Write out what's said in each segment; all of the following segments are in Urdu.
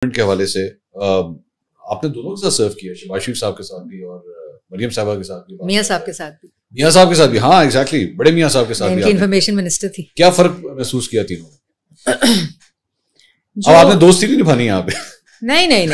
کے حوالے سے آپ نے دونوں کے ساتھ سرو کیا، شہباز شریف صاحب کے ساتھ بھی اور مریم صاحبہ کے ساتھ بھی، میاں صاحب کے ساتھ بھی، میاں صاحب کے ساتھ بھی، ہاں ایگزیکٹلی، بڑے میاں صاحب کے ساتھ بھی انفارمیشن منسٹر تھی. کیا فرق محسوس کیا تینوں میں؟ اب آپ نے دوستی نہیں نبھانی یہاں پہ. نہیں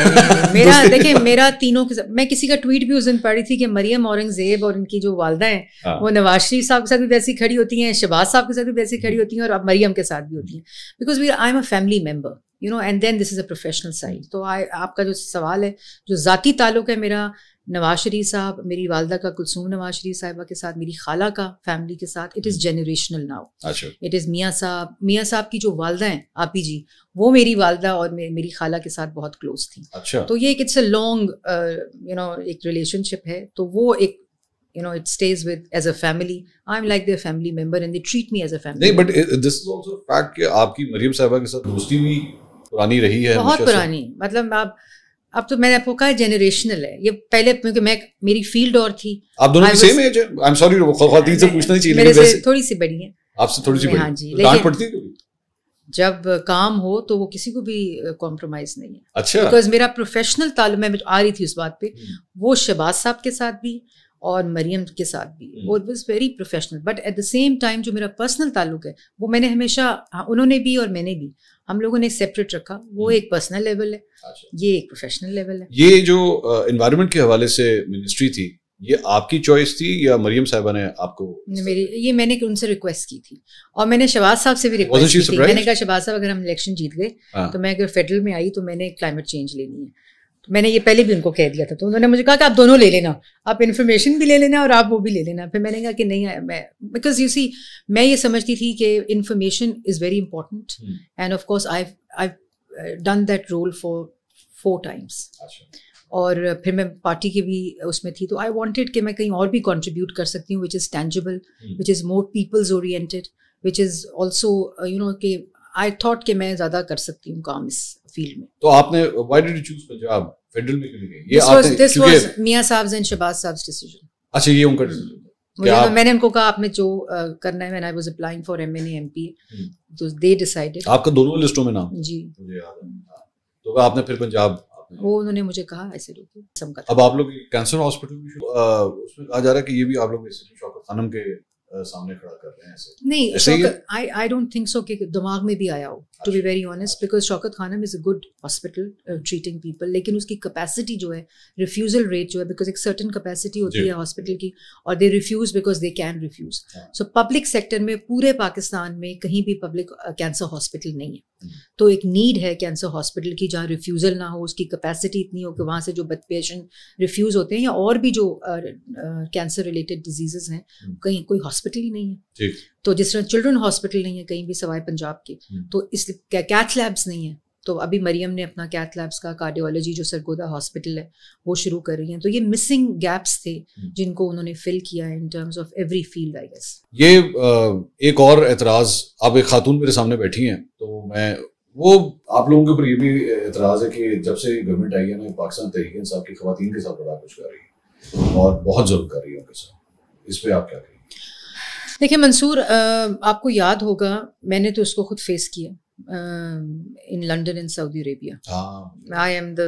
میرا دیکھیں، میرا تینوں کے ساتھ، میں کسی کا ٹویٹ بھی اس دن پڑھی تھی کہ مریم اورنگزیب اور ان کی جو والدہ ہیں وہ نواز شریف صاحب کے ساتھ بھی ویسی کھڑی ہوتی ہیں، شہباز صاحب کے ساتھ بھی ویسی کھڑی ہوتی ہیں، اور اب مریم کے ساتھ بھی ہوتی ہیں، because I am a family member, you know, and then this is a professional side. تو آپ کا جو سوال ہے، جو ذاتی تعلق ہے میرا نواز شریف صاحب، میری والدہ کا کلثوم نواز شریف صاحبہ کے ساتھ، میری خالہ کا فیملی کے ساتھ، it is generational now. It is میاں صاحب کی جو والدہ ہیں آپی جی، وہ میری والدہ اور میری خالہ کے ساتھ بہت کلوز تھیں. تو یہ ایک it's a long you know ایک ریلیشن شپ ہے. تو وہ ایک you know it stays with as a family. I'm like their family member and they treat me as a family. نہیں, but this is also a fact کہ آپ کی مریم صاحبہ کے ساتھ دوستی بھی پرانی رہی ہے، بہت پرانی. مطلب اب تو میں نے آپ کو کہا جنریشنل ہے یہ. پہلے کیونکہ میری فیلڈ اور تھی. آپ دونوں کی سیم ایج ہے. آئی ایم سوری خواتین سے پوچھنا ہی چاہیے، میرے سے تھوڑی سی بڑی ہیں. آپ سے تھوڑی سی بڑی. ہاں جی. ڈانٹ پڑتی ہے کبھی جب کام ہو تو وہ کسی کو بھی کمپرومائز نہیں ہے. اچھا. بیکاز میرا پروفیشنل تعلق، میں آ رہی تھی اس بات پہ، وہ شہباز صاحب کے ساتھ بھی اور مریم کے ساتھ بھی، وہ was very professional. But at the same time جو میرا پرسنل تعلق ہے وہ میں نے ہمیشہ، انہوں نے بھی اور میں نے بھی، ہم لوگوں نے سیپریٹ رکھا. وہ ایک پرسنل لیول ہے، یہ ایک پروفیشنل لیول ہے. یہ جو انوائرمنٹ کے حوالے سے منسٹری تھی، یہ آپ کی چوائس تھی یا مریم صاحبہ نے آپ کو؟ یہ میں نے ان سے ریکویسٹ کی تھی، اور میں نے شہباز صاحب سے بھی ریکویسٹ کی تھی. میں نے کہا شہباز صاحب اگر ہم الیکشن جیت گئے تو میں اگر فیڈرل میں آئی تو میں نے کلائمیٹ چینج لینی ہے. میں نے یہ پہلے بھی ان کو کہہ دیا تھا. تو انہوں نے مجھے کہا کہ آپ دونوں لے لینا، آپ انفارمیشن بھی لے لینا اور آپ وہ بھی لے لینا. پھر میں نے کہا کہ نہیں، میں بیکاز یو سی میں یہ سمجھتی تھی کہ information is very important, and of course I done that role for 4 times. اور پھر میں پارٹی کی بھی اس میں تھی، تو آئی وانٹیڈ کہ میں کہیں اور بھی کنٹریبیوٹ کر سکتی ہوں، which is tangible, which is more peoples oriented, which is also you know کہ آئی تھاٹ کہ میں زیادہ کر سکتی ہوں کام اس فیلڈ میں. تو آپ نے why did you choose Punjab federal میں کیوں نہیں گئے؟ دس واز میاں صاحب اینڈ شہباز صاحب ڈیسیژن. اچھا، یہ ان کا ڈیسیژن. میں نے ان کو کہا آپ نے جو کرنا ہے، when I was applying for MNA MP تو they decided. آپ کا دونوں لسٹوں میں نام؟ جی. تو آپ نے پھر پنجاب، وہ انہوں نے مجھے کہا ایسے روکے. اب آپ لوگ کینسر ہاسپٹل بھی اس میں کہا جا رہا ہے کہ یہ بھی آپ لوگ شوکت خانم کے سامنے کھڑا کر رہے ہیں. نہیں، شوکت I don't think so کہ دماغ میں بھی آیا ہو، to be very honest, because Shaukat Khanum is a good hospital treating people, لیکن اس کی کیپیسٹی جو ہے، ریفیوزل ریٹ جو ہے، بیکاز ایک سرٹن کیپیسٹی ہوتی ہے ہاسپٹل کی، اور they refuse because they can refuse. So public sector میں پورے پاکستان میں کہیں بھی پبلک کینسر ہاسپٹل نہیں ہے. تو ایک نیڈ ہے کینسر ہاسپٹل کی جہاں ریفیوزل نہ ہو، اس کی کیپیسٹی اتنی ہو کہ وہاں سے جو پیشنٹ ریفیوز ہوتے ہیں یا اور بھی جو کینسر ریلیٹڈ ڈیزیزز ہیں، کہیں کوئی ہاسپٹل ہی نہیں ہے. تو جس طرح چلڈرن ہاسپٹل نہیں ہے کہیں بھی سوائے پنجاب کے، تو اس کیتھ لیبس نہیں ہیں. تو ابھی مریم نے اپنا کیتھ لیبس کا کارڈیولوجی جو سرگودا ہاسپٹل ہے وہ شروع کر رہی ہیں. تو یہ مسنگ گیپس تھے جن کو انہوں نے فل کیا ہے in terms of every field I guess. یہ ایک اور اعتراض، آپ ایک خاتون میرے سامنے بیٹھی ہیں، تو میں وہ آپ لوگوں کے اوپر یہ بھی اعتراض ہے کہ جب سے گورنمنٹ آئی ہے نا، پاکستان تحریک انصاف کی خواتین کے ساتھ بڑا کچھ کر رہی ہے اور بہت ظلم کر رہی ہے ان کے ساتھ. اس پہ آپ کیا کہیں؟ دیکھیں منصور، آپ کو یاد ہوگا میں نے تو اس کو خود فیس کیا in London in Saudi Arabia. I am the,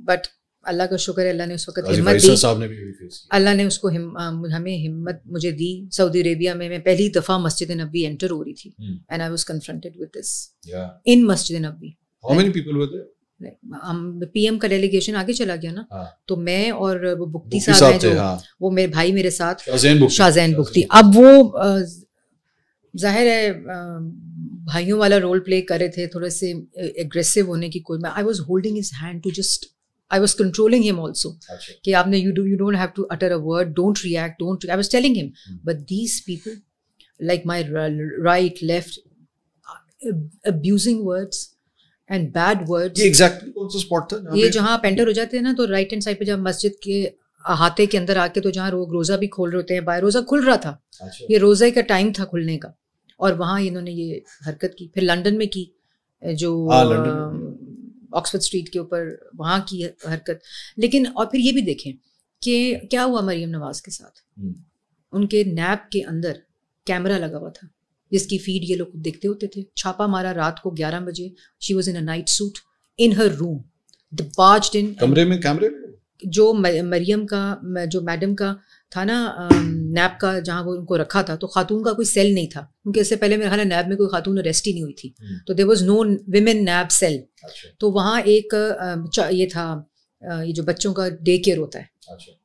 but اللہ کا شکر ہے اللہ نے اس وقت ہمت دی، اللہ نے اس کو ہمیں ہمت مجھے دی. سعودی عربیہ میں پہلی دفعہ مسجد نبوی انٹر ہو رہی تھی، and I was confronted with this in Masjid Nabawi. How many people were there? PM ایم کا ڈیلیگیشن آگے چلا گیا نا، تو میں اور وہ بگٹی صاحب ہیں جو وہ میرے بھائی میرے ساتھ، شاہزین بگٹی. اب وہ ظاہر ہے بھائیوں والا رول پلے کر رہے تھے، تھوڑے سے ایگریسو ہونے کی کوئی. I was holding his hand to just, I was controlling him also. کہ آپ نے you don't have to utter a word, don't react, I was telling him. But these people, like my right, left, abusing words and bad words. یہ exactly کون سا اسپاٹ تھا؟ یہ جہاں آپ انٹر ہو جاتے ہیں نا، تو رائٹ ہینڈ سائڈ پہ جب مسجد کے احاطے کے اندر آ کے، تو جہاں روزہ بھی کھول رہے ہوتے ہیں، باہر روزہ کھل رہا تھا، یہ روزہ کا ٹائم تھا کھلنے کا، اور وہاں انہوں نے یہ حرکت کی. پھر لنڈن میں کی، جو آکسفورڈ اسٹریٹ کے اوپر وہاں کی حرکت. لیکن اور پھر یہ بھی دیکھیں کہ کیا ہوا مریم نواز کے ساتھ. ان کے نیب کے اندر کیمرہ لگا ہوا تھا جس کی فیڈ یہ لوگ دیکھتے ہوتے تھے. چھاپا مارا رات کو 11 بجے. She was in a night suit in her room. barged in. کمرے میں کیمرے جو مریم کا جو میڈم کا تھا نا نیب کا جہاں وہ ان کو رکھا تھا تو خاتون کا کوئی سیل نہیں تھا کیونکہ اس سے پہلے میرے خیال ہے نیب میں کوئی خاتون اریسٹ ہی نہیں ہوئی تھی تو there was no women NAB cell. تو وہاں ایک یہ تھا یہ جو بچوں کا ڈے کیئر ہوتا ہے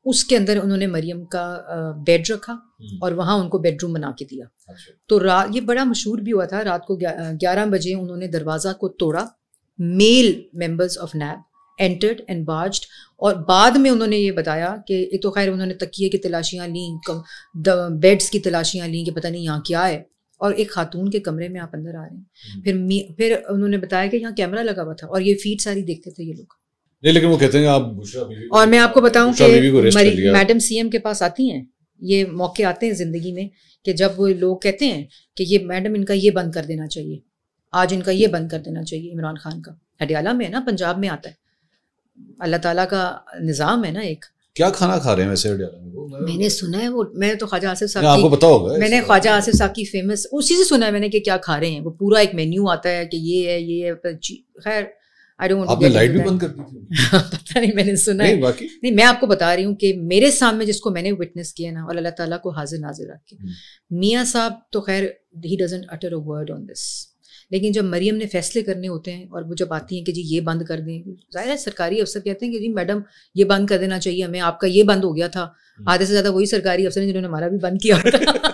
اس کے اندر انہوں نے مریم کا بیڈ رکھا اور وہاں ان کو بیڈ روم بنا کے دیا. تو رات یہ بڑا مشہور بھی ہوا تھا, رات کو 11 بجے انہوں نے دروازہ کو توڑا, male members of NAB entered and barged, اور بعد میں انہوں نے یہ بتایا کہ ایک تو خیر انہوں نے تکیے کی تلاشیاں لیں, بیڈس کی تلاشیاں لیں کہ پتہ نہیں یہاں کیا ہے, اور ایک خاتون کے کمرے میں آپ اندر آ رہے ہیں. پھر انہوں نے بتایا کہ یہاں کیمرہ لگا ہوا تھا اور یہ فیڈ ساری دیکھتے تھے یہ لوگ. نہیں لیکن وہ کہتے ہیں آپ بشرا بیوی, اور میں آپ کو بتاؤں کہ میڈم سی ایم کے پاس آتی ہیں, یہ موقع آتے ہیں زندگی میں کہ جب وہ لوگ کہتے ہیں کہ یہ میڈم ان کا یہ بند کر دینا چاہیے, آج ان کا یہ بند کر دینا چاہیے عمران خان کا. ہڈیالہ میں ہے نا, پنجاب میں آتا ہے, اللہ تعالیٰ کا نظام ہے نا. ایک کیا کھانا کھا رہے ہیں ویسے ہڈیالہ میں؟ میں نے سنا ہے وہ, میں تو خواجہ آصف صاحب آپ کو پتا ہوگا, میں نے خواجہ آصف صاحب کی فیمس اسی سے سنا ہے میں نے کہ کیا کھا رہے ہیں. وہ پورا ایک مینیو آتا ہے کہ یہ ہے یہ ہے. خیر آئی ڈونٹ, آپ نے لائٹ بھی بند کر دی تھی؟ پتہ نہیں, میں نے سنا ہے. نہیں میں آپ کو بتا رہی ہوں کہ میرے سامنے جس کو میں نے وٹنس کیا نا, اور اللہ تعالیٰ کو حاضر ناظر رکھ کے, میاں صاحب تو خیر he doesn't اٹر a word on دس. لیکن جب مریم نے فیصلے کرنے ہوتے ہیں اور وہ جب آتی ہیں کہ جی یہ بند کر دیں, ظاہر ہے سرکاری افسر کہتے ہیں کہ جی میڈم یہ بند کر دینا چاہیے ہمیں, آپ کا یہ بند ہو گیا تھا. آدھے سے زیادہ وہی سرکاری افسر ہیں جنہوں نے ہمارا بھی بند کیا تھا.